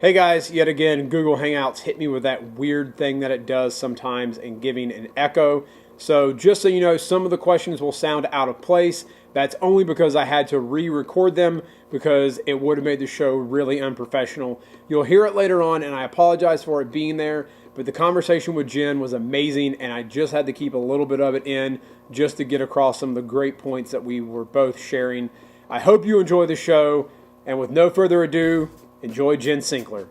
Hey guys, yet again, Google Hangouts hit me with that weird thing that it does sometimes in giving an echo. So just so you know, some of the questions will sound out of place. That's only because I had to re-record them because it would have made the show really unprofessional. You'll hear it later on, and I apologize for it being there, but the conversation with Jen was amazing, and I just had to keep a little bit of it in just to get across some of the great points that we were both sharing. I hope you enjoy the show, and with no further ado, enjoy Jen Sinkler.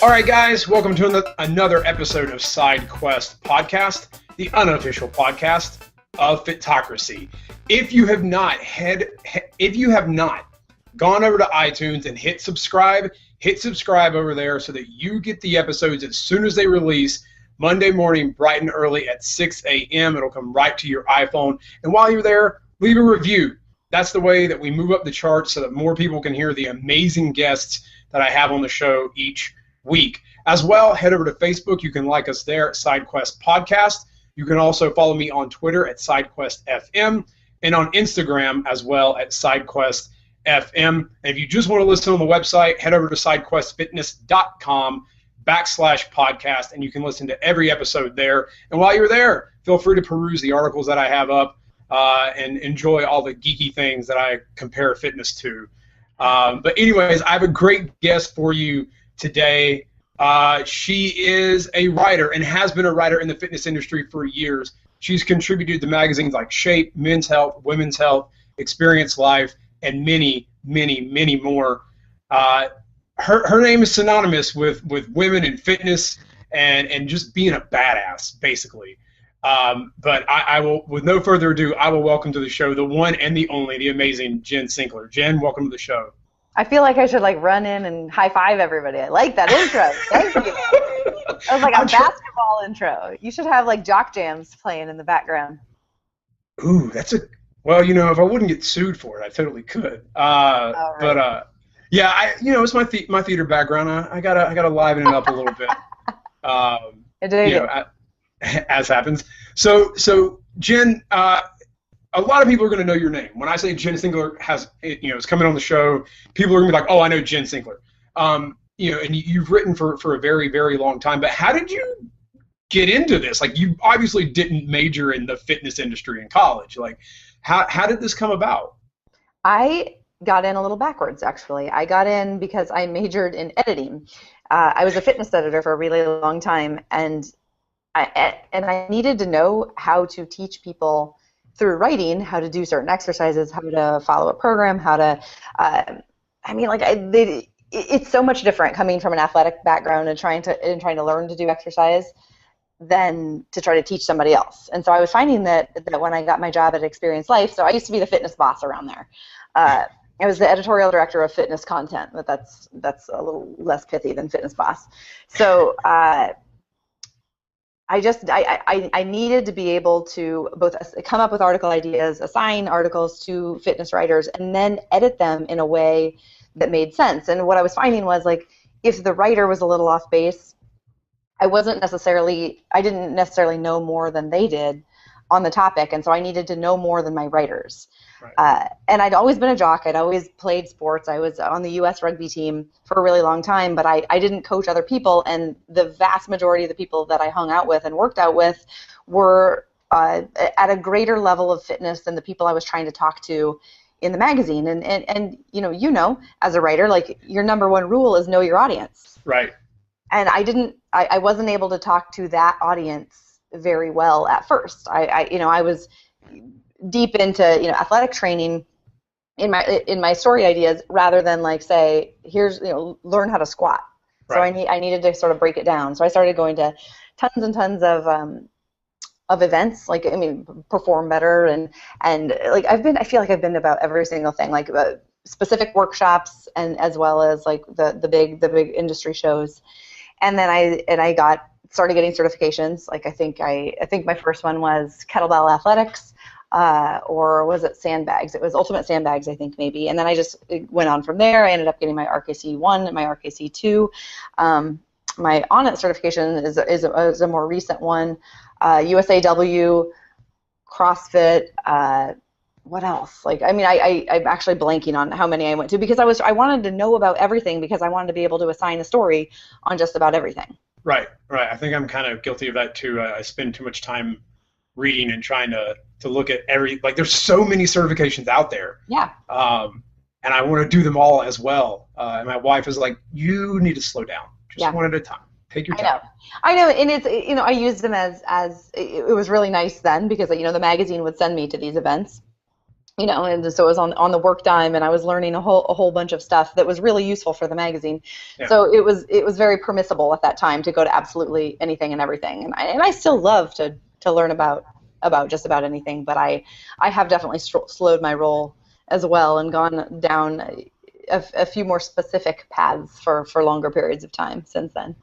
All right, guys, welcome to another episode of Side Quest Podcast, the unofficial podcast of Fitocracy. If you have not gone over to iTunes and hit subscribe over there so that you get the episodes as soon as they release. Monday morning, bright and early at 6 a.m. It'll come right to your iPhone. And while you're there, leave a review. That's the way that we move up the charts so that more people can hear the amazing guests that I have on the show each week. As well, head over to Facebook. You can like us there at SideQuest Podcast. You can also follow me on Twitter at SideQuestFM and on Instagram as well at SideQuestFM. And if you just want to listen on the website, head over to SideQuestFitness.com/podcast, and you can listen to every episode there. And while you're there, feel free to peruse the articles that I have up and enjoy all the geeky things that I compare fitness to. But anyways, I have a great guest for you today. She is a writer and has been a writer in the fitness industry for years. She's contributed to magazines like Shape, Men's Health, Women's Health, Experience Life, and many, many, many more. Her name is synonymous with women in fitness and just being a badass, basically. But I will, with no further ado, I will welcome to the show the one and the only, the amazing Jen Sinkler. Jen, welcome to the show. I feel like I should run in and high five everybody. I like that intro. Thank you. That was like a basketball intro. You should have jock jams playing in the background. Ooh, well, if I wouldn't get sued for it, I totally could. Right. But yeah, it's my theater background. I gotta liven it up a little bit. As happens. So Jen, a lot of people are going to know your name. When I say Jen Sinkler is coming on the show, people are going to be like, oh, I know Jen Sinkler. And you've written for a very, very long time. But how did you get into this? You obviously didn't major in the fitness industry in college. How did this come about? I got in a little backwards, actually. I got in because I majored in editing. I was a fitness editor for a really long time, and I needed to know how to teach people through writing how to do certain exercises, how to follow a program, how to, it's so much different coming from an athletic background and trying to learn to do exercise than to try to teach somebody else. And so I was finding that when I got my job at Experience Life, so I used to be the fitness boss around there. I was the editorial director of fitness content, but that's a little less pithy than fitness boss. So I needed to be able to both come up with article ideas, assign articles to fitness writers, and then edit them in a way that made sense. And what I was finding was if the writer was a little off base, I didn't necessarily know more than they did on the topic, and so I needed to know more than my writers. Right. And I'd always been a jock. I'd always played sports. I was on the U.S. Rugby team for a really long time, but I didn't coach other people, and the vast majority of the people that I hung out with and worked out with were at a greater level of fitness than the people I was trying to talk to in the magazine. And as a writer, your number one rule is know your audience. Right. And I wasn't able to talk to that audience very well at first. I was deep into athletic training in my story ideas rather than say here's learn how to squat. Right. So I needed to sort of break it down. So I started going to tons and tons of events, Perform Better and I feel like I've been to about every single thing, specific workshops and as well as the big industry shows. And then I started getting certifications. I think my first one was kettlebell athletics, or was it sandbags? It was ultimate sandbags, I think, maybe. And then I just went on from there. I ended up getting my RKC 1 and my RKC 2. My Omelet certification is a more recent one. USAW CrossFit, what else? Like, I mean, I'm actually blanking on how many I went to because I wanted to know about everything because I wanted to be able to assign a story on just about everything. Right, right. I think I'm kind of guilty of that too. I spend too much time reading and trying to look at like there's so many certifications out there. Yeah. And I want to do them all as well. And my wife is like, you need to slow down, just one at a time. Take your time. I know, and it's, you know, I used them as it was really nice then because, you know, the magazine would send me to these events, you know, and so it was on the work dime, and I was learning a whole bunch of stuff that was really useful for the magazine. Yeah. So it was very permissible at that time to go to absolutely anything and everything, and I still love to learn about just about anything, but I have definitely slowed my roll as well and gone down a few more specific paths for longer periods of time since then.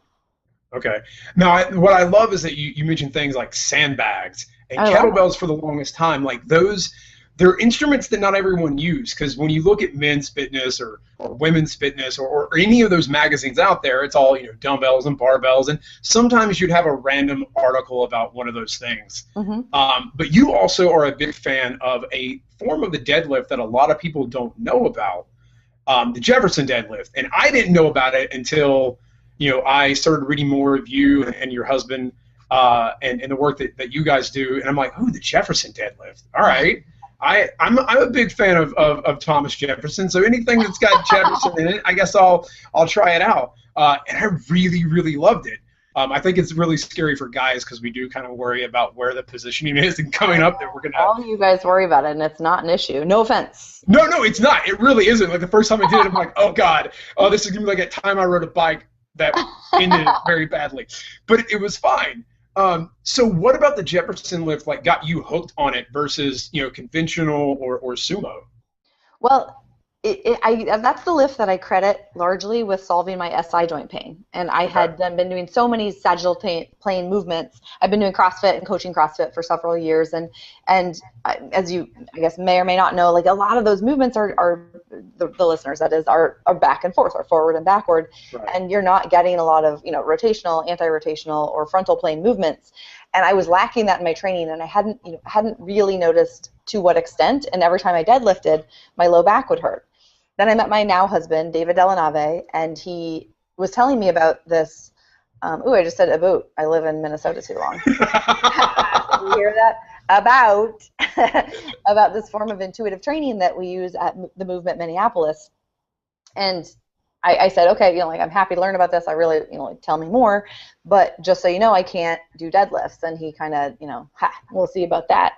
Okay. Now, what I love is that you mentioned things like sandbags and kettlebells for the longest time. Like those, they're instruments that not everyone uses, because when you look at men's fitness or women's fitness or any of those magazines out there, it's all, you know, dumbbells and barbells, and sometimes you'd have a random article about one of those things. Mm-hmm. But you also are a big fan of a form of the deadlift that a lot of people don't know about, the Jefferson Deadlift, and I didn't know about it until, you know, I started reading more of you and your husband and the work that you guys do, and I'm like, oh, the Jefferson Deadlift. All right. I'm a big fan of Thomas Jefferson, so anything that's got Jefferson in it, I guess I'll try it out. And I really, really loved it. I think it's really scary for guys because we do kind of worry about where the positioning is and coming up that we're gonna. All you guys worry about it, and it's not an issue. No offense. No, it's not. It really isn't. Like the first time I did it, I'm like, oh God, this is gonna be like a time I rode a bike that ended it very badly, but it was fine. So what about the Jefferson lift like got you hooked on it versus, you know, conventional or sumo? Well, that's the lift that I credit largely with solving my SI joint pain. And I had been doing so many sagittal plane movements. I've been doing CrossFit and coaching CrossFit for several years. And as you, I guess, may or may not know, like a lot of those movements are the listeners, that is, are back and forth or forward and backward. Right. And you're not getting a lot of, you know, rotational, anti-rotational, or frontal plane movements. And I was lacking that in my training, and I hadn't really noticed to what extent. And every time I deadlifted, my low back would hurt. Then I met my now husband, David Delanave, and he was telling me about this. I just said about. I live in Minnesota too long. You hear that? About this form of intuitive training that we use at the Movement Minneapolis. And I said, okay, you know, like I'm happy to learn about this. I really, you know, like, tell me more. But just so you know, I can't do deadlifts. And he kind of, you know, we'll see about that.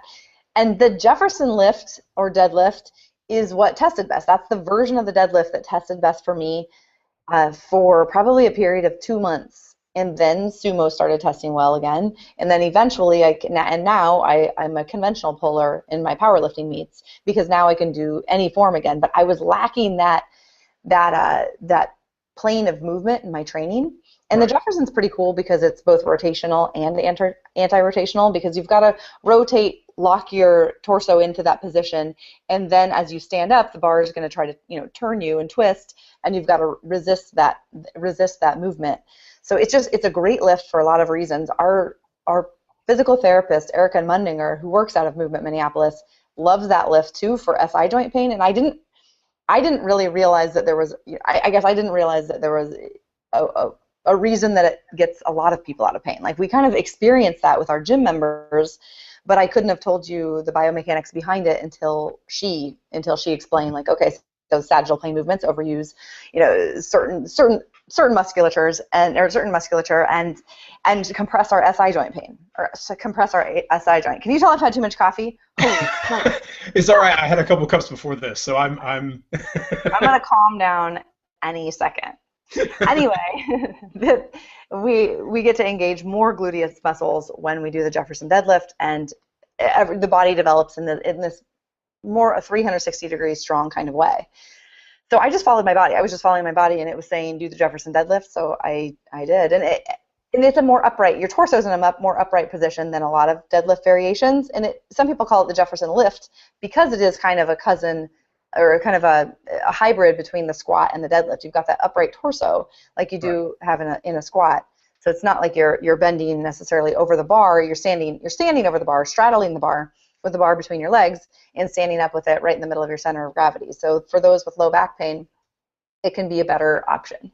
And the Jefferson lift or deadlift is what tested best. That's the version of the deadlift that tested best for me for probably a period of 2 months. And then sumo started testing well again. And then eventually, now I'm a conventional puller in my powerlifting meets because now I can do any form again. But I was lacking that plane of movement in my training. And the Jefferson's pretty cool because it's both rotational and anti-rotational, because you've got to rotate, lock your torso into that position, and then as you stand up, the bar is going to try to, you know, turn you and twist, and you've got to resist that movement. So it's a great lift for a lot of reasons. Our physical therapist, Erica Mundinger, who works out of Movement Minneapolis, loves that lift too for SI joint pain, and I didn't really realize that there was. I guess I didn't realize that there was a reason that it gets a lot of people out of pain. Like we kind of experience that with our gym members, but I couldn't have told you the biomechanics behind it until she explained, like, okay, those sagittal plane movements overuse, you know, certain musculatures or certain musculature and compress our SI joint pain, or compress our SI joint. Can you tell I've had too much coffee? It's all right. I had a couple cups before this, so I'm I'm gonna calm down any second. Anyway, we get to engage more gluteus muscles when we do the Jefferson deadlift, and the body develops in this more a 360-degree strong kind of way. So I just followed my body. I was just following my body, and it was saying do the Jefferson deadlift, so I did. And it's a more upright. Your torso's in a more upright position than a lot of deadlift variations, and some people call it the Jefferson lift because it is kind of a cousin, or kind of a hybrid between the squat and the deadlift. You've got that upright torso like you do have in a squat. So it's not like you're bending necessarily over the bar. You're standing over the bar, straddling the bar with the bar between your legs and standing up with it right in the middle of your center of gravity. So for those with low back pain, it can be a better option.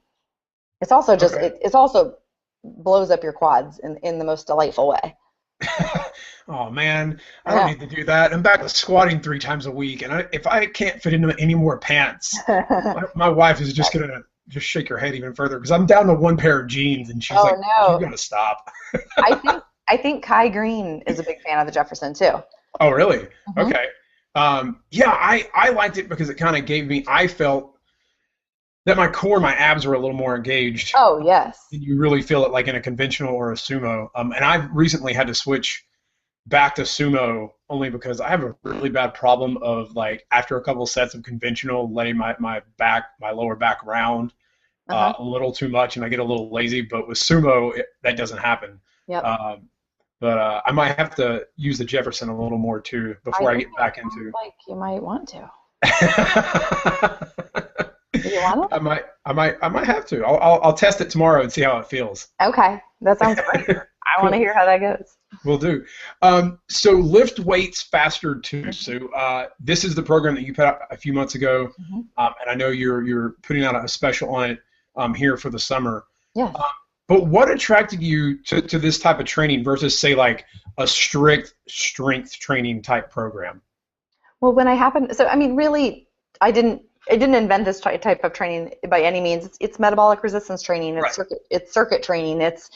It's also just, it's also blows up your quads in the most delightful way. Oh man, I don't need to do that. I'm back to squatting 3 times a week, and if I can't fit into any more pants, my wife is just gonna just shake her head even further because I'm down to 1 pair of jeans, and she's like, "You gotta stop." I think Kai Green is a big fan of the Jefferson too. Oh really? Okay. Yeah, I liked it because it kind of gave me. I felt that my core, my abs were a little more engaged. Oh yes. And you really feel it like in a conventional or a sumo. And I've recently had to switch back to sumo only because I have a really bad problem of like after a couple sets of conventional letting my lower back round a little too much and I get a little lazy. But with sumo, that doesn't happen. Yep. But I might have to use the Jefferson a little more too before I get back into. Like you might want to. You want to? I might have to. I'll test it tomorrow and see how it feels. Okay, that sounds great. I want to hear how that goes. Will do. So lift weights faster too. So this is the program that you put out a few months ago, and I know you're putting out a special on it here for the summer. Yes. But what attracted you to this type of training versus say like a strict strength training type program? Well, when I happened, so I mean, really, I didn't invent this type of training by any means. It's metabolic resistance training. It's circuit training. It's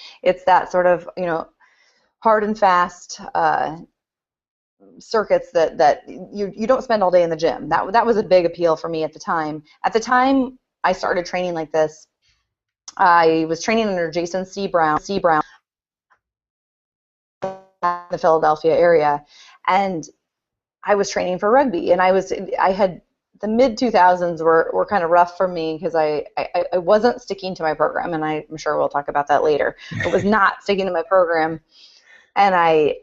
that sort of hard and fast circuits that you don't spend all day in the gym. That was a big appeal for me at the time. At the time I started training like this, I was training under Jason C. Brown in the Philadelphia area, and I was training for rugby, and I had the mid-2000s were kind of rough for me because I wasn't sticking to my program, and I'm sure we'll talk about that later. I was not sticking to my program, and I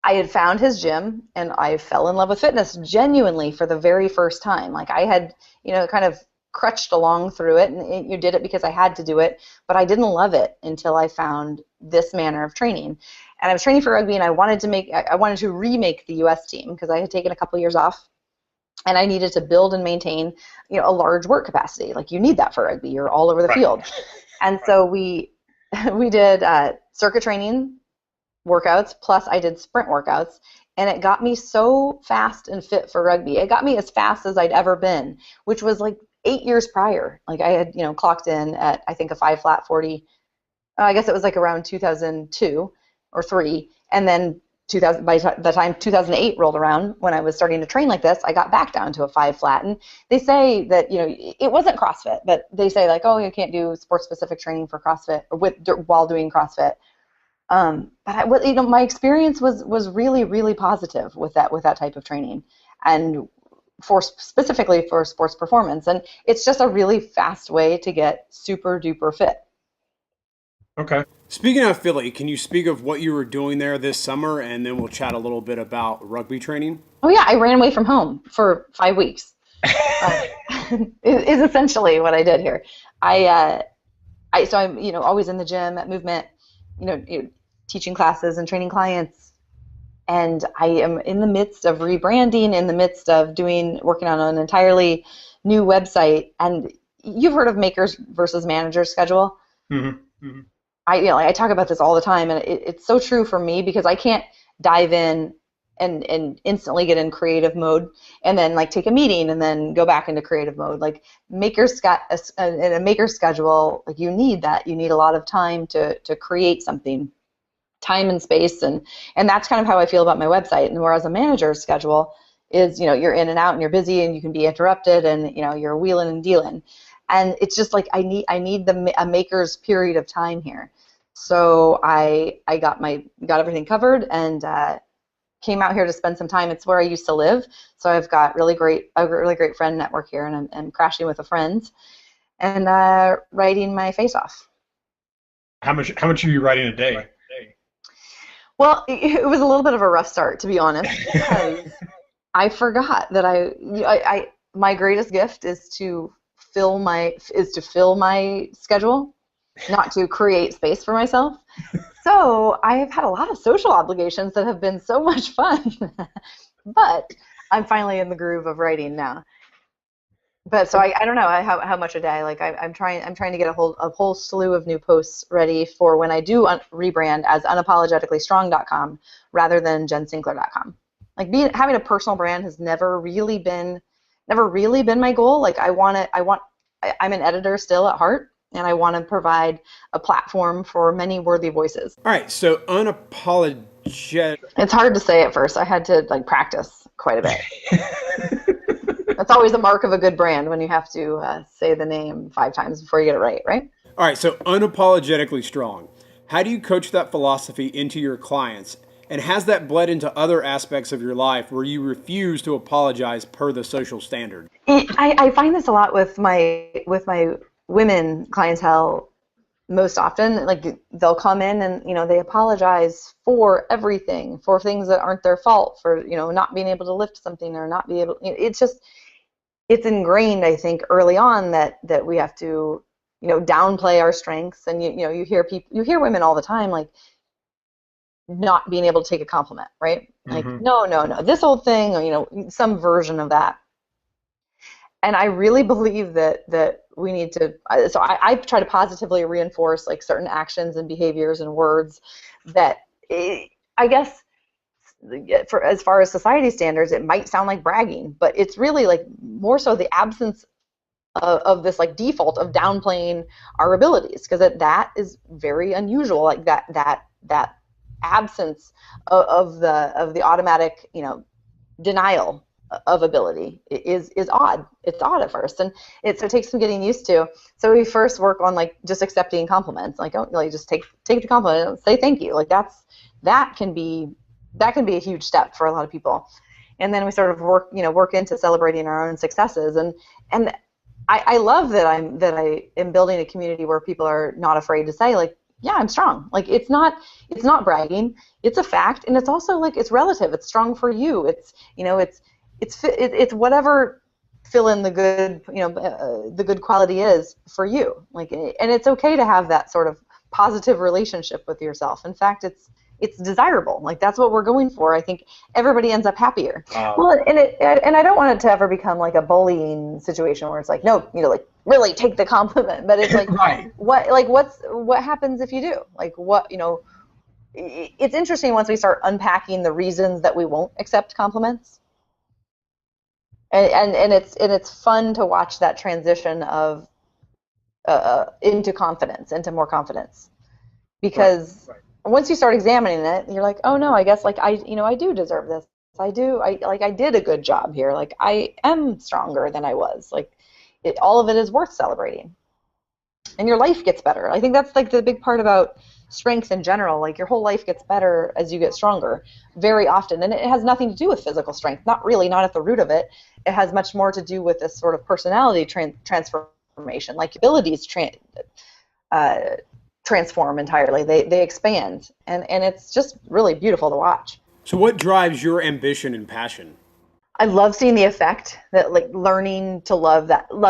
had found his gym, and I fell in love with fitness genuinely for the very first time. Like I had, kind of crutched along through it, and you did it because I had to do it, but I didn't love it until I found this manner of training. And I was training for rugby, and I wanted to remake the U.S. team because I had taken a couple years off. And I needed to build and maintain, a large work capacity. Like you need that for rugby. You're all over the field. And so we did circuit training workouts, plus I did sprint workouts, and it got me so fast and fit for rugby. It got me as fast as I'd ever been, which was like 8 years prior. Like I had, clocked in at I think a 5 flat 40. I guess it was like around 2002 or 3, and then by the time 2008 rolled around, when I was starting to train like this, I got back down to a 5 flat. And they say that it wasn't CrossFit, but they say like, oh, you can't do sport-specific training for CrossFit or while doing CrossFit. But my experience was really, really positive with that type of training, and specifically for sports performance. And it's just a really fast way to get super duper fit. Okay. Speaking of Philly, can you speak of what you were doing there this summer, and then we'll chat a little bit about rugby training? Oh yeah, I ran away from home for 5 weeks. Is essentially what I did here. So I'm always in the gym at Movement, teaching classes and training clients, and I am in the midst of rebranding, in the midst of working on an entirely new website. And you've heard of makers versus managers schedule. Mm-hmm. Mm-hmm. I talk about this all the time, and it's so true for me because I can't dive in and instantly get in creative mode and then like take a meeting and then go back into creative mode. Like in a maker schedule, like you need a lot of time to create something, time and space, and that's kind of how I feel about my website. And whereas a manager's schedule is, you're in and out and you're busy and you can be interrupted and you're wheeling and dealing. And it's just like I need a maker's period of time here. So I got everything covered and came out here to spend some time. It's where I used to live, so I've got a really great friend network here, and I'm crashing with a friend and writing my face off. How much are you writing a day? Well, it was a little bit of a rough start, to be honest, because I forgot that my greatest gift is to fill my schedule, not to create space for myself. So I've had a lot of social obligations that have been so much fun, but I'm finally in the groove of writing now. But so I don't know how much a day. Like I'm trying to get a whole slew of new posts ready for when I do rebrand as unapologeticallystrong.com rather than jensinkler.com. Like having a personal brand has never really been my goal. Like I'm an editor still at heart, and I want to provide a platform for many worthy voices. All right, so unapologetic. It's hard to say at first. I had to practice quite a bit. That's always the mark of a good brand, when you have to say the name 5 times before you get it right? All right, so unapologetically strong. How do you coach that philosophy into your clients? And has that bled into other aspects of your life where you refuse to apologize per the social standard? I find this a lot with my women clientele. Most often, like, they'll come in and they apologize for everything, for things that aren't their fault, for not being able to lift something or not be able. It's ingrained, I think, early on that we have to downplay our strengths, and you hear women all the time, like, not being able to take a compliment, right? Like, no, this old thing, or some version of that. And I really believe that we need to, so I try to positively reinforce like certain actions and behaviors and words that I guess for as far as society standards, it might sound like bragging, but it's really like more so the absence of this like default of downplaying our abilities, because that is very unusual. Like that absence of the automatic denial of ability is odd. It's odd at first, and it takes some getting used to. So we first work on like just accepting compliments, like, oh, like, just take the compliment and say thank you. Like that can be a huge step for a lot of people. And then we sort of work into celebrating our own successes, and I love that I am building a community where people are not afraid to say, like, yeah, I'm strong. Like, it's not bragging, it's a fact, and it's also like, it's relative. It's strong for you. It's whatever fill in the good the good quality is for you. Like, and it's okay to have that sort of positive relationship with yourself. In fact, it's desirable. Like, that's what we're going for. I think everybody ends up happier. Well, and I don't want it to ever become like a bullying situation where it's like, no, like, really take the compliment. But it's like, right. What happens if you do? Like, what, it's interesting once we start unpacking the reasons that we won't accept compliments. And it's fun to watch that transition of into confidence, into more confidence, because right. Once you start examining it, you're like, oh no, I guess, like, I do deserve this. I did a good job here. Like, I am stronger than I was. Like, all of it is worth celebrating, and your life gets better. I think that's like the big part about strength in general. Like, your whole life gets better as you get stronger very often, and it has nothing to do with physical strength. Not really, not at the root of it. It has much more to do with this sort of personality transformation. Like, abilities transform entirely. They expand, and it's just really beautiful to watch. So what drives your ambition and passion? I love seeing the effect that, like, learning to love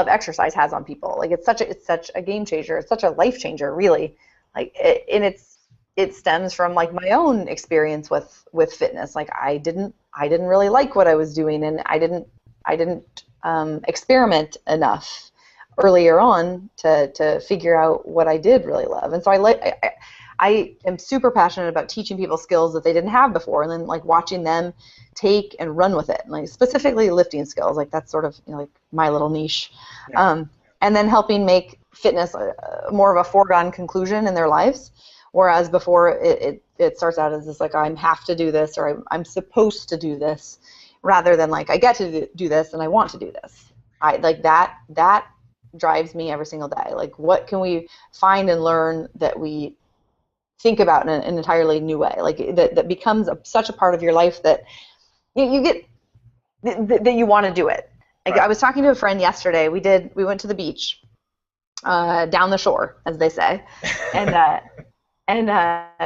exercise has on people. Like, it's such a game changer. It's such a life changer, really. Like, it stems from, like, my own experience with fitness. Like, I didn't really like what I was doing, and I didn't experiment enough earlier on to figure out what I did really love. And so I am super passionate about teaching people skills that they didn't have before, and then, like, watching them take and run with it. Like, specifically lifting skills, like, that's sort of like my little niche. Yeah. And then helping make fitness more of a foregone conclusion in their lives, whereas before it starts out as this, like, I have to do this, or I'm supposed to do this, rather than, like, I get to do this and I want to do this. I like that drives me every single day. Like, what can we find and learn that we think about in an entirely new way? Like, that becomes such a part of your life that you get that you want to do it. Like, right. I was talking to a friend yesterday. We went to the beach, down the shore, as they say, and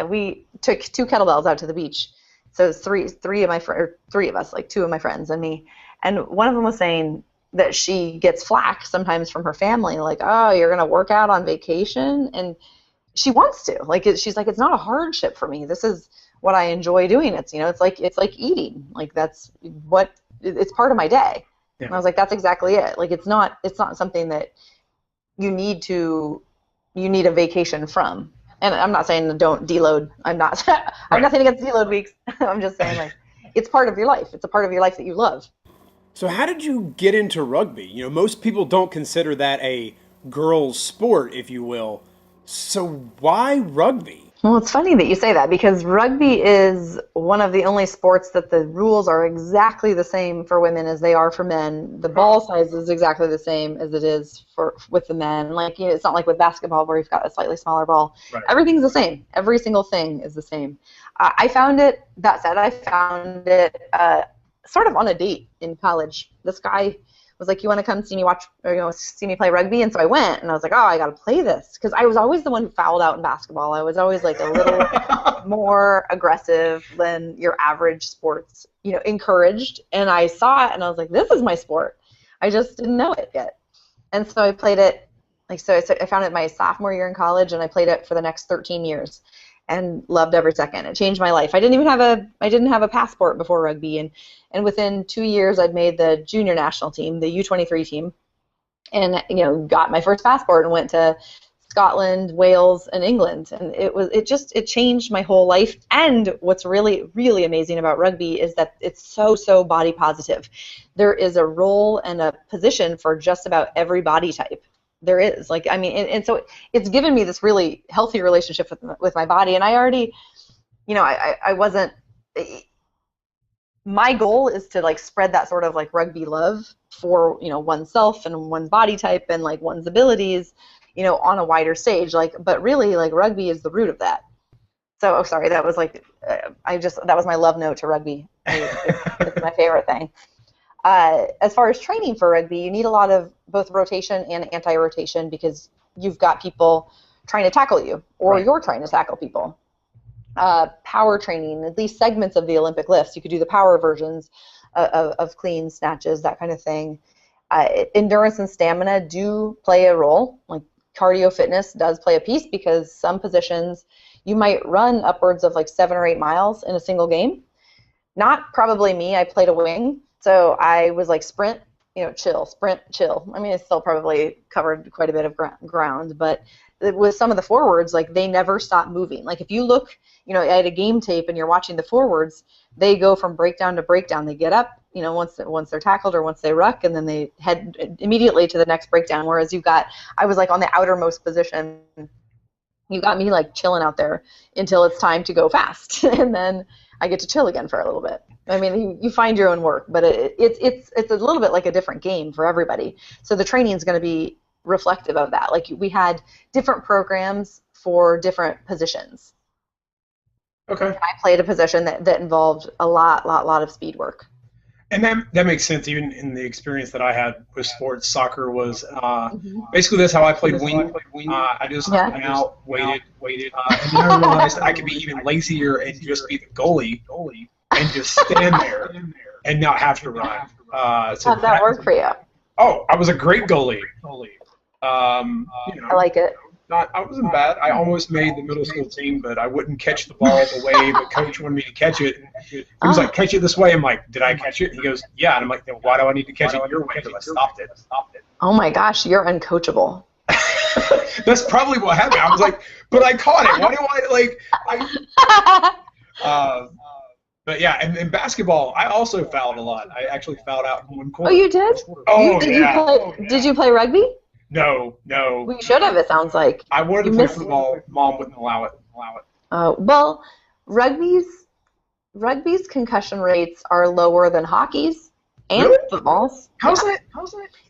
we took 2 kettlebells out to the beach. So three of us, like 2 of my friends and me, and one of them was saying, that she gets flack sometimes from her family, like, oh, you're going to work out on vacation? And she wants to. Like, she's like, it's not a hardship for me. This is what I enjoy doing. It's, you know, it's like eating. Like, that's what, it's part of my day. Yeah. And I was like, that's exactly it. Like, it's not something that you need a vacation from. And I'm not saying don't deload. I'm nothing against deload weeks. I'm just saying, like, it's part of your life. It's a part of your life that you love. So how did you get into rugby? You know, most people don't consider that a girls' sport, if you will. So why rugby? Well, it's funny that you say that, because rugby is one of the only sports that the rules are exactly the same for women as they are for men. The ball size is exactly the same as it is with the men. Like, you know, it's not like with basketball where you've got a slightly smaller ball. Right. Everything's the same. Every single thing is the same. I found it sort of on a date in college. This guy was like, you want to come see me play rugby? And so I went, and I was like, oh, I got to play this. Because I was always the one who fouled out in basketball. I was always like a little more aggressive than your average sports, you know, encouraged. And I saw it, and I was like, this is my sport. I just didn't know it yet. And so I played it, I found it my sophomore year in college, and I played it for the next 13 years. And loved every second. It changed my life. I didn't have a passport before rugby, and within 2 years I'd made the junior national team, the U23 team, and, you know, got my first passport and went to Scotland, Wales, and England, and it changed my whole life. And what's really, really amazing about rugby is that it's so body positive. There is a role and a position for just about every body type. There is, like, I mean, and so it's given me this really healthy relationship with my body. And I already, you know, I wasn't, my goal is to, like, spread that sort of, like, rugby love for, you know, oneself and one's body type and, like, one's abilities, you know, on a wider stage. Like, but really, like, rugby is the root of that. So, sorry, that was like, that was my love note to rugby. It's my favorite thing. As far as training for rugby, you need a lot of both rotation and anti-rotation, because you've got people trying to tackle you, or right. You're trying to tackle people. Power training, at least segments of the Olympic lifts. You could do the power versions of clean snatches, that kind of thing. Endurance and stamina do play a role. Like, cardio fitness does play a piece, because some positions you might run upwards of like 7 or 8 miles in a single game. Not probably me. I played a wing. So I was like sprint, you know, chill, sprint, chill. I mean, I still probably covered quite a bit of ground, but with some of the forwards, like, they never stop moving. Like, if you look, you know, at a game tape and you're watching the forwards, they go from breakdown to breakdown. They get up, you know, once they're tackled or once they ruck, and then they head immediately to the next breakdown. Whereas I was like on the outermost position. You got me like chilling out there until it's time to go fast, and then I get to chill again for a little bit. I mean, you find your own work, but it's a little bit like a different game for everybody. So the training is going to be reflective of that. Like, we had different programs for different positions. Okay. And I played a position that involved a lot of speed work. And that makes sense. Even in the experience that I had with sports, soccer was basically that's how I played wing. I just went out, waited, and then I realized I could be even lazier and just be the goalie and just stand there and not have to run. So how'd that work for you? Oh, I was a great goalie. I like it. I wasn't bad. I almost made the middle school team, but I wouldn't catch the ball the way the coach wanted me to catch it. And he was like, catch it this way. I'm like, did I catch it? And he goes, yeah. And I'm like, then why do I need to catch it your way? Because I stopped it. Oh my gosh, you're uncoachable. That's probably what happened. I was like, but I caught it. Why do I, but yeah, and in basketball, I also fouled a lot. I actually fouled out in one quarter. Oh, you did? Oh, Did you play rugby? No. We should have, it sounds like. I wanted to play football. Mom wouldn't allow it. Well, rugby's concussion rates are lower than hockey's and football's. How's that?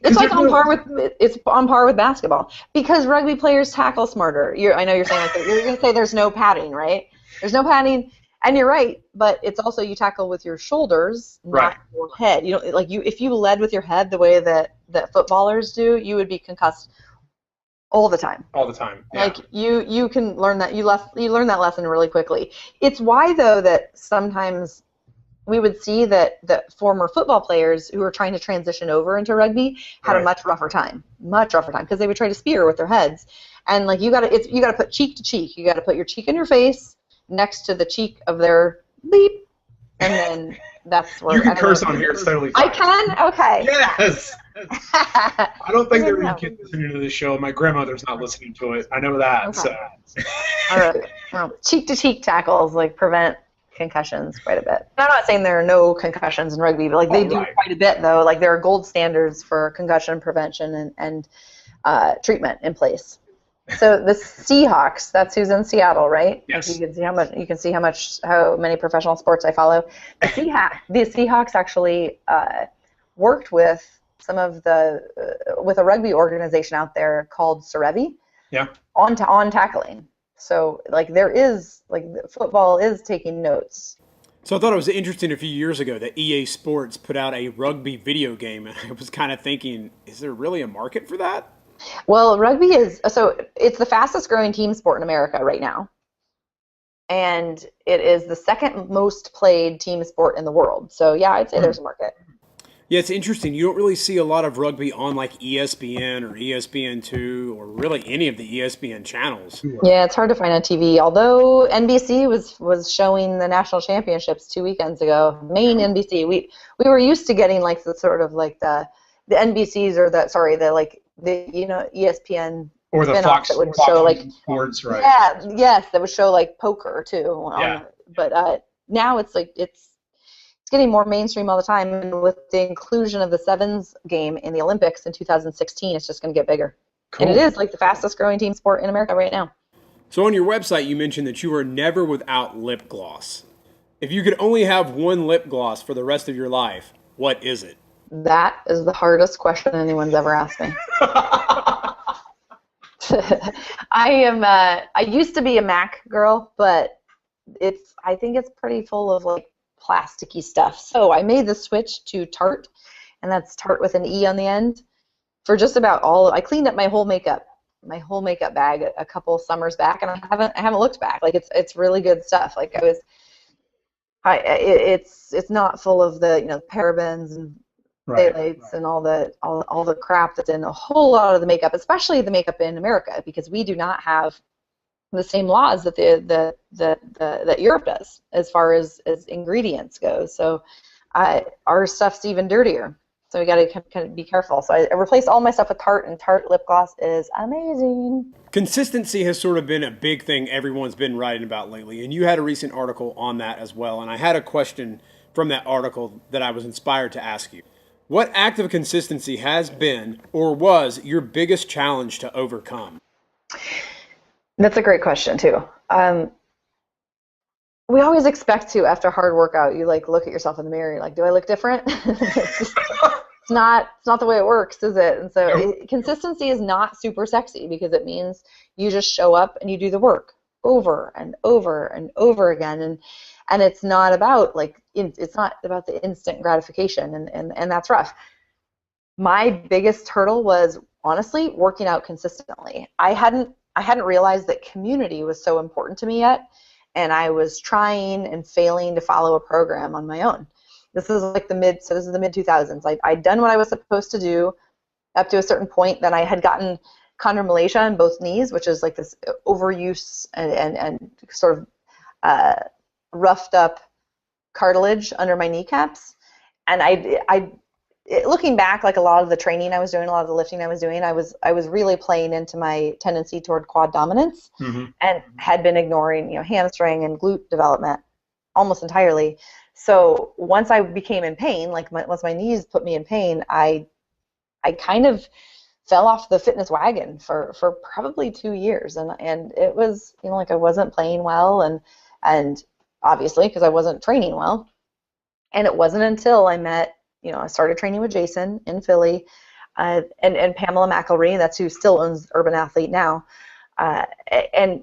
It's like on par with basketball, because rugby players tackle smarter. I know you're saying like you're going to say there's no padding, right? There's no padding. And you're right, but it's also you tackle with your shoulders, not your head. You know, like if you led with your head the way that footballers do, you would be concussed all the time. All the time. Yeah. Like you can learn that you learn that lesson really quickly. It's why though that sometimes we would see that the former football players who were trying to transition over into rugby had a much rougher time, because they would try to spear with their heads, and like you got to put cheek to cheek. You got to put your cheek in your face next to the cheek of their beep, and then that's where you can curse on here. It's totally fine. I can. Okay. Yes. I don't think there are any kids listening to this show. My grandmother's not listening to it. I know that. Okay. So. All right. Well, cheek to cheek tackles like prevent concussions quite a bit. I'm not saying there are no concussions in rugby, but like they do quite a bit though. Like there are gold standards for concussion prevention and treatment in place. So the Seahawks, that's who's in Seattle, right? Yes. Like you can see how many professional sports I follow. The Seahawks actually worked with some of with a rugby organization out there called Serevi. Yeah. On tackling. So like football is taking notes. So I thought it was interesting a few years ago that EA Sports put out a rugby video game, and I was kind of thinking, is there really a market for that? Well, rugby it's the fastest growing team sport in America right now. And it is the second most played team sport in the world. So yeah, I'd say there's a market. Yeah, it's interesting. You don't really see a lot of rugby on like ESPN or ESPN2 or really any of the ESPN channels. Yeah, it's hard to find on TV. Although NBC was showing the national championships 2 weekends ago, main NBC. We were used to getting like the sort of like the NBCs or the ESPN or the Fox that would show like sports, right? Yeah, yes, that would show like poker too. Yeah. But now it's like it's getting more mainstream all the time, and with the inclusion of the sevens game in the Olympics in 2016, it's just going to get bigger. Cool. And it is like the fastest growing team sport in America right now. So on your website, you mentioned that you are never without lip gloss. If you could only have one lip gloss for the rest of your life, what is it? That is the hardest question anyone's ever asked me. I used to be a MAC girl, but I think it's pretty full of like plasticky stuff. So I made the switch to Tarte, and that's Tarte with an E on the end. For just about I cleaned up my whole makeup bag a couple summers back, and I haven't looked back. Like it's really good stuff. Like it's not full of the parabens and phthalates and all the crap that's in a whole lot of the makeup, especially the makeup in America, because we do not have the same laws that that Europe does as far as ingredients go. So our stuff's even dirtier. So we got to kind of be careful. So I replaced all my stuff with Tarte, and Tarte lip gloss is amazing. Consistency has sort of been a big thing everyone's been writing about lately, and you had a recent article on that as well. And I had a question from that article that I was inspired to ask you. What act of consistency has been or was your biggest challenge to overcome? That's a great question too. We always expect to, after a hard workout, you like look at yourself in the mirror, you're like, do I look different? It's not the way it works, is it? And so consistency is not super sexy, because it means you just show up and you do the work over and over and over again, and it's not about it's not about the instant gratification, and that's rough. My biggest hurdle was honestly working out consistently. I hadn't realized that community was so important to me yet, and I was trying and failing to follow a program on my own. This is like the mid 2000s. I'd done what I was supposed to do up to a certain point. Then I had gotten chondromalacia in both knees, which is like this overuse and sort of roughed up cartilage under my kneecaps. And looking back, like a lot of the training I was doing, a lot of the lifting I was doing, I was really playing into my tendency toward quad dominance, and had been ignoring hamstring and glute development almost entirely. So once I became in pain, once my knees put me in pain, I kind of fell off the fitness wagon for probably 2 years, and it was like I wasn't playing well, and obviously because I wasn't training well. And it wasn't until I met I started training with Jason in Philly, and Pamela McElree, that's who still owns Urban Athlete now, and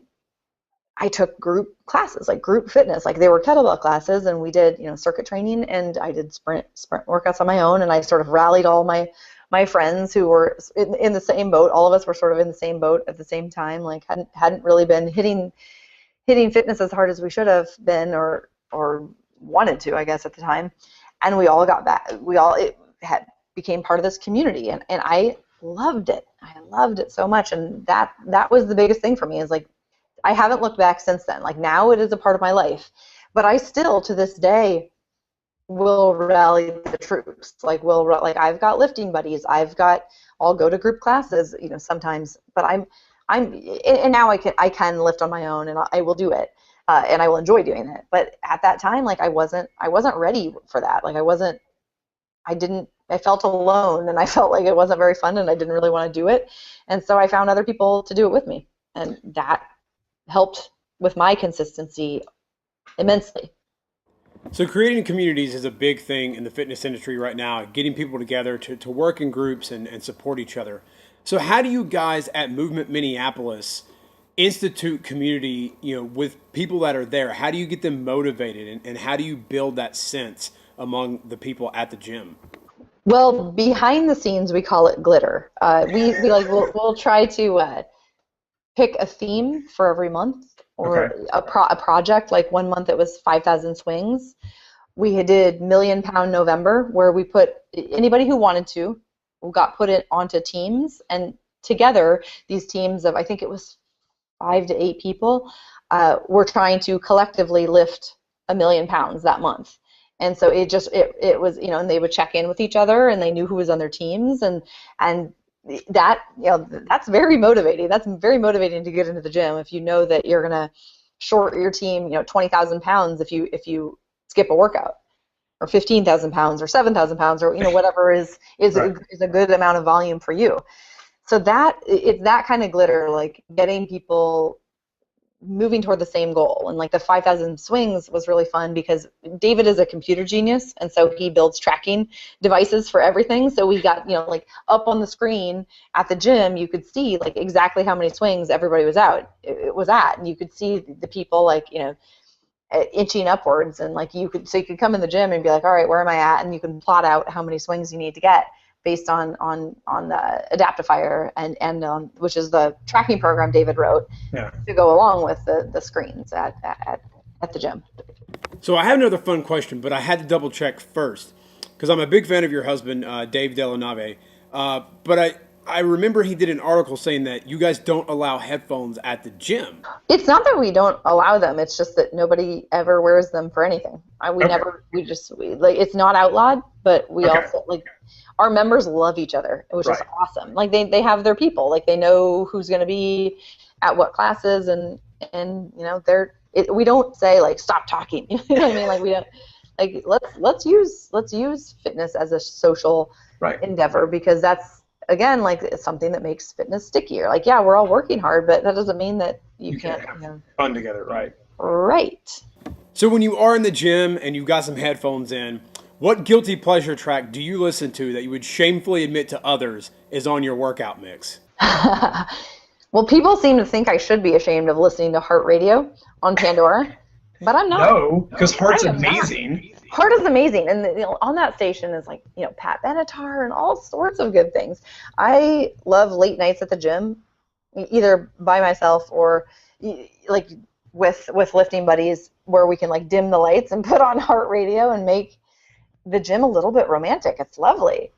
I took group classes, like group fitness, like they were kettlebell classes, and we did circuit training, and I did sprint workouts on my own, and I sort of rallied all my friends who were in the same boat. All of us were sort of in the same boat at the same time, like hadn't really been hitting fitness as hard as we should have been, or wanted to, I guess, at the time. And we all got back. Became part of this community, and I loved it. I loved it so much, and that was the biggest thing for me. Is like, I haven't looked back since then. Like, now it is a part of my life, but I still to this day will rally the troops. Like, I've got lifting buddies. I'll go to group classes, sometimes, but and now I can lift on my own, and I will do it, and I will enjoy doing it. But at that time, like, I wasn't ready for that. Like, I felt alone, and I felt like it wasn't very fun, and I didn't really want to do it. And so I found other people to do it with me, and that helped with my consistency immensely. So creating communities is a big thing in the fitness industry right now, getting people together to work in groups and support each other. So how do you guys at Movement Minneapolis institute community, with people that are there? How do you get them motivated, and how do you build that sense among the people at the gym? Well, behind the scenes, we call it glitter. We'll try to pick a theme for every month, or a project. Like, one month it was 5,000 swings. We did Million Pound November, where we put anybody who wanted to, got put it onto teams, and together these teams of, I think it was 5 to 8 people, were trying to collectively lift 1,000,000 pounds that month. And so it was, and they would check in with each other, and they knew who was on their teams, and that, that's very motivating. That's very motivating to get into the gym if you know that you're gonna short your team, 20,000 pounds if you skip a workout, or 15,000 pounds, or 7,000 pounds, or whatever is a good amount of volume for you. So it's that kind of glitter, like getting people moving toward the same goal. And like the 5,000 swings was really fun because David is a computer genius, and so he builds tracking devices for everything. So we got, like up on the screen at the gym, you could see like exactly how many swings everybody was at, and you could see the people like, inching upwards, and like you could come in the gym and be like, all right, where am I at? And you can plot out how many swings you need to get based on the Adaptifier and which is the tracking program David wrote to go along with the screens at the gym. So I have another fun question, but I had to double check first because I'm a big fan of your husband, Dave Delanave. But I remember he did an article saying that you guys don't allow headphones at the gym. It's not that we don't allow them. It's just that nobody ever wears them for anything. It's not outlawed, but we also like. Our members love each other, which is awesome. Like they have their people, like they know who's going to be at what classes, and we don't say like stop talking. You know what I mean? Like we don't like let's use fitness as a social endeavor, because that's again like it's something that makes fitness stickier. Like we're all working hard, but that doesn't mean that you can't have fun together, right? Right. So when you are in the gym and you've got some headphones in, what guilty pleasure track do you listen to that you would shamefully admit to others is on your workout mix? Well, people seem to think I should be ashamed of listening to Heart Radio on Pandora, but I'm not. No, because Heart's amazing. Not. Heart is amazing, and on that station is like Pat Benatar and all sorts of good things. I love late nights at the gym, either by myself or like with lifting buddies, where we can like dim the lights and put on Heart Radio and make the gym a little bit romantic. It's lovely.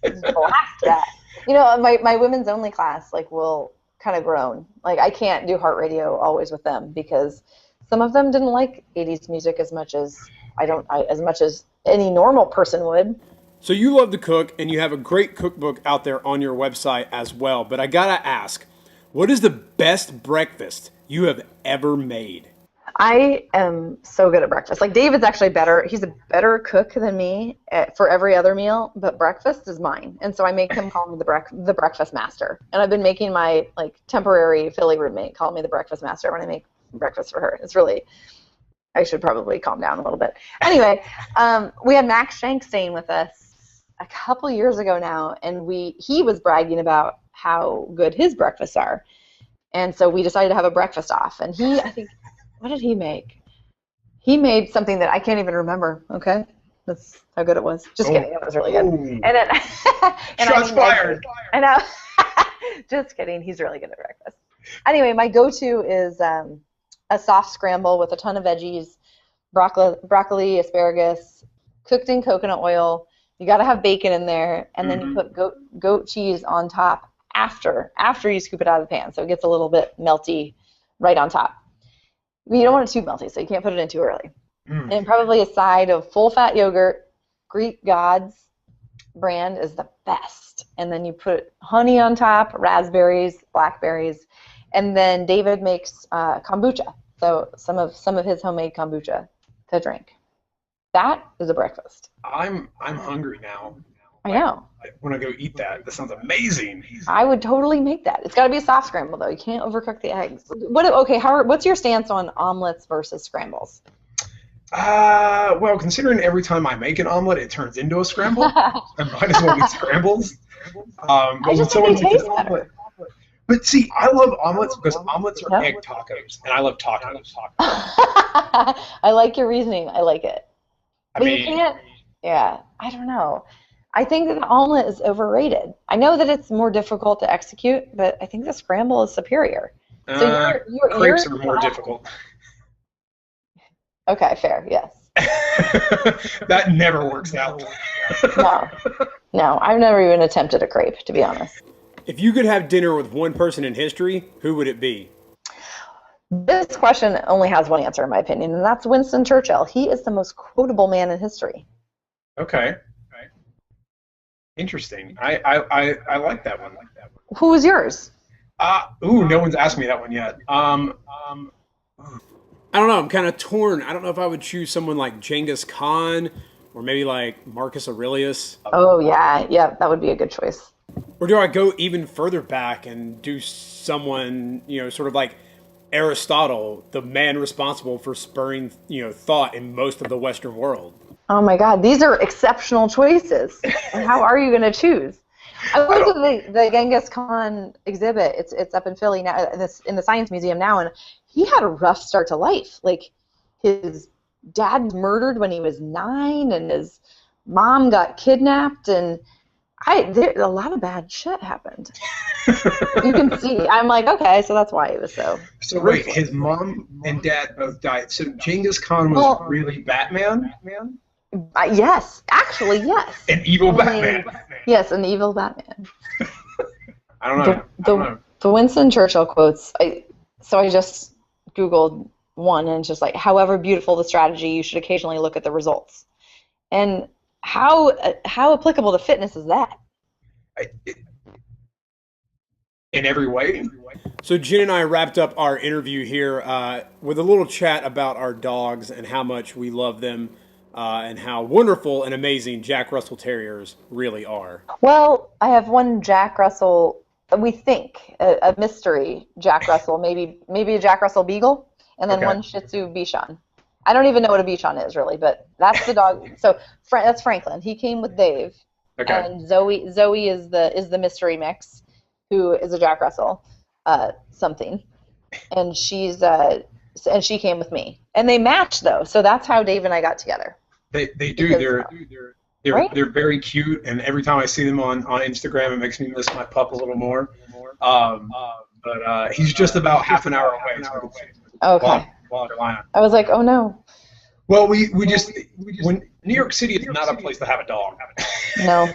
Blast that. My women's only class will kind of groan. Like I can't do Heart Radio always with them because some of them didn't like 80s music as much as as much as any normal person would. So you love to cook, and you have a great cookbook out there on your website as well. But I gotta ask, what is the best breakfast you have ever made? I am so good at breakfast. Like David's actually better. He's a better cook than me for every other meal, but breakfast is mine. And so I make him call me the breakfast master. And I've been making my temporary Philly roommate call me the breakfast master when I make breakfast for her. It's really, I should probably calm down a little bit. Anyway, we had Max Shank staying with us a couple years ago now, and he was bragging about how good his breakfasts are. And so we decided to have a breakfast off. And I think, what did he make? He made something that I can't even remember. Okay, that's how good it was. Just kidding, it was really good. And then, shots fired. I know. Just kidding. He's really good at breakfast. Anyway, my go-to is a soft scramble with a ton of veggies, broccoli, asparagus, cooked in coconut oil. You got to have bacon in there, and then you put goat cheese on top after you scoop it out of the pan, so it gets a little bit melty right on top. You don't want it too melty, so you can't put it in too early. And probably a side of full-fat yogurt. Greek Gods brand is the best. And then you put honey on top, raspberries, blackberries, and then David makes kombucha. So some of his homemade kombucha to drink. That is a breakfast. I'm hungry now. I know. I want to go eat that. That sounds amazing. I would totally make that. It's got to be a soft scramble, though. You can't overcook the eggs. What's your stance on omelets versus scrambles? Well, considering every time I make an omelet, it turns into a scramble, I might as well eat scrambles. I just think they taste better. But see, I love omelets because omelets are egg tacos, and I love tacos. I like your reasoning. I like it. I But mean, you can't. Yeah, I don't know. I think that the omelet is overrated. I know that it's more difficult to execute, but I think the scramble is superior. So crepes are more difficult. Okay, fair. Yes. That never works out. No, I've never even attempted a crepe, to be honest. If you could have dinner with one person in history, who would it be? This question only has one answer, in my opinion, and that's Winston Churchill. He is the most quotable man in history. Okay. Interesting. I like that one. Who was yours? No one's asked me that one yet. I don't know. I'm kind of torn. I don't know if I would choose someone like Genghis Khan or maybe like Marcus Aurelius. Oh, yeah, that would be a good choice. Or do I go even further back and do someone, sort of like Aristotle, the man responsible for spurring, thought in most of the Western world? Oh my God, these are exceptional choices. And how are you going to choose? I went to the Genghis Khan exhibit. It's up in Philly now, in the Science Museum now, and he had a rough start to life. Like, his dad was murdered when he was 9, and his mom got kidnapped, and a lot of bad shit happened. You can see. I'm like, okay, so that's why he was so. So wait, his mom and dad both died. So Genghis Khan was really Batman? Yes, actually, yes. An evil Batman. Yes, an evil Batman. I don't know. The Winston Churchill quotes. I just Googled one, and it's just like, however beautiful the strategy, you should occasionally look at the results. And how applicable to fitness is that? In every way. So Jen and I wrapped up our interview here with a little chat about our dogs and how much we love them. And how wonderful and amazing Jack Russell Terriers really are. Well, I have one Jack Russell, we think, a mystery Jack Russell, maybe a Jack Russell Beagle, and then one Shih Tzu Bichon. I don't even know what a Bichon is, really, but that's the dog. So that's Franklin. He came with Dave. Okay. And Zoe is the mystery mix, who is a Jack Russell something. And she came with me. And they match, though, so that's how Dave and I got together. They do. They're very cute, and every time I see them on Instagram, it makes me miss my pup a little more. But he's just about half an hour away. Okay. I was like, oh no. Well, when New York City is not a place to have a dog. No.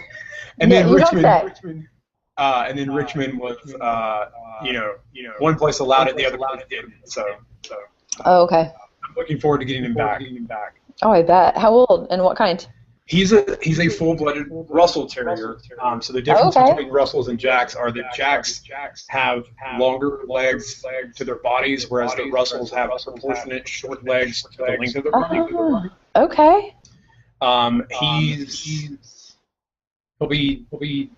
And then Richmond. And then Richmond was, one place allowed it, the other place didn't. So. Oh, okay. I'm looking forward to getting him back. Oh, I bet. How old and what kind? He's a full-blooded Russell Terrier. So the difference between Russells and Jacks are that Jacks have longer legs to their bodies, whereas the Russells have proportionate short legs to the length of their body. Okay. He'll be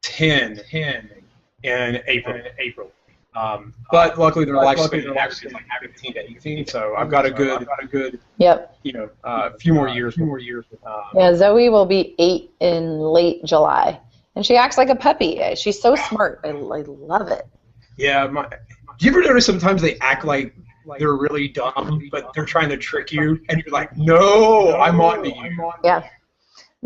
10 in April. But luckily their lifespan actually is like 15 to 18, so I've got a good yep. Few more years. Yeah, Zoe will be 8 in late July, and she acts like a puppy. She's so smart. I love it. Yeah, do you ever notice sometimes they act like they're really dumb, but they're trying to trick you, and you're like, no, I'm on to you. Yeah.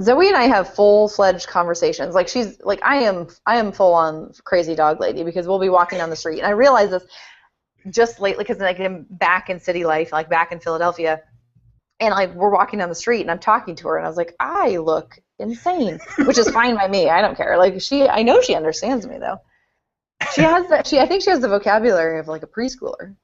Zoe and I have full-fledged conversations. Like, she's like, I am full-on crazy dog lady, because we'll be walking down the street, and I realize this just lately because like I'm back in city life, like back in Philadelphia, And like we're walking down the street and I'm talking to her and I was like, I look insane, which is fine by me. I don't care. Like I know she understands me though. I think she has the vocabulary of like a preschooler.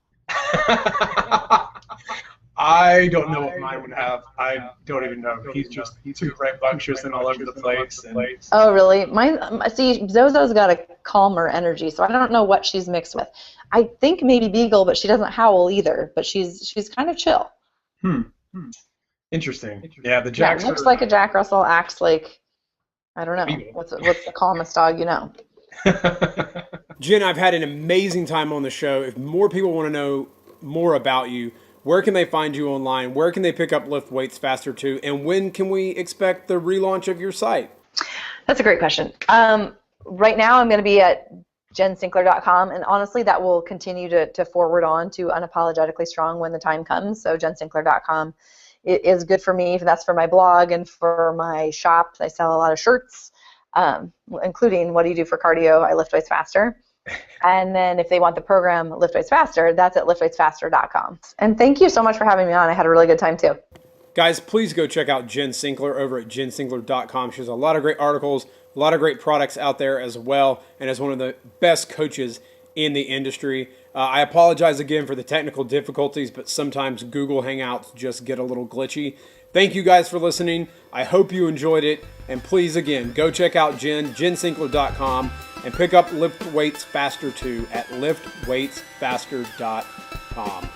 I don't know what mine would have. I don't even know. He's just too rambunctious and all over the place. Oh, really? See, Zozo's got a calmer energy, so I don't know what she's mixed with. I think maybe Beagle, but she doesn't howl either. But she's kind of chill. Interesting. Yeah, the Jacks looks like a Jack Russell, acts like, I don't know. What's the calmest dog you know? Jen, I've had an amazing time on the show. If more people want to know more about you, where can they find you online? Where can they pick up Lift Weights Faster 2? And when can we expect the relaunch of your site? That's a great question. Right now I'm going to be at jensinkler.com, and honestly that will continue to forward on to Unapologetically Strong when the time comes. So jensinkler.com is good for me. That's for my blog and for my shop. I sell a lot of shirts, including What Do You Do for Cardio? I Lift Weights Faster. And then if they want the program Lift Weights Faster, that's at liftweightsfaster.com. And thank you so much for having me on. I had a really good time too. Guys, please go check out Jen Sinkler over at jensinkler.com. She has a lot of great articles, a lot of great products out there as well, and is one of the best coaches in the industry. I apologize again for the technical difficulties, but sometimes Google Hangouts just get a little glitchy. Thank you guys for listening. I hope you enjoyed it. And please, again, go check out jensinkler.com and pick up Lift Weights Faster 2 at liftweightsfaster.com.